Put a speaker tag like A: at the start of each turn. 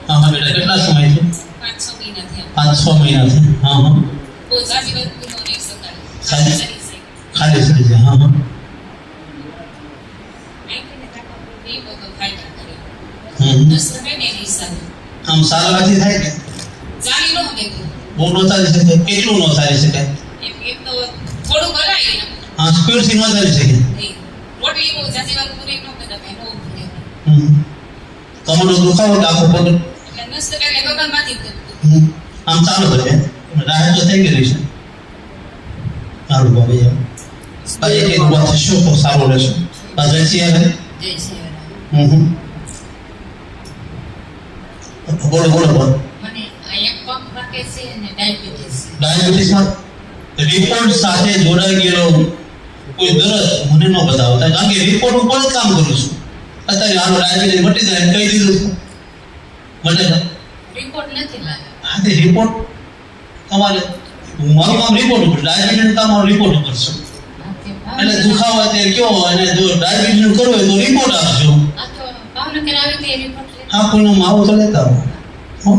A: હા હા બેટા કેટલા સમય છે? 5-6 મહિના છે. હા હા ખાલી થઈ જાય. હા હા આમ સારવારથી થાય કે બહુ ન ચાલી શકે? કેટલું ન ચાલી શકાય? હા સ્પીડથી ન ચાલી શકે. કમરનો દુખાવો કે આખો પગ? આમ ચાલુ હોય રાહત તો થઈ ગયેલી છે. સારું બાબા યાર એક એક વાત શું તો સારું રહેશે. જય સિંહ બોલો બોલો બોલો. ડાયાબિટીસમાં રિપોર્ટ સાથે જોડાઈ ગયેલો કોઈ દર્દ મને ન બતાવતા, કારણ કે રિપોર્ટ ઉપર જ કામ કરું છું. અત્યારે આનો ડાયાબિટીસ મટી જાય કહી દીધું મને રિપોર્ટ નથી લાગ્યો. હા તે રિપોર્ટ તમારે મારું કામ રિપોર્ટ ઉપર, ડાયાબિટીસ તમારો રિપોર્ટ ઉપર છે. એટલે દુખાવા તે કયો અને જો ડાયાબિટીસ નું કરવું હોય તો રિપોર્ટ આપજો. હા કોઈનો માવો તો લેતા હો.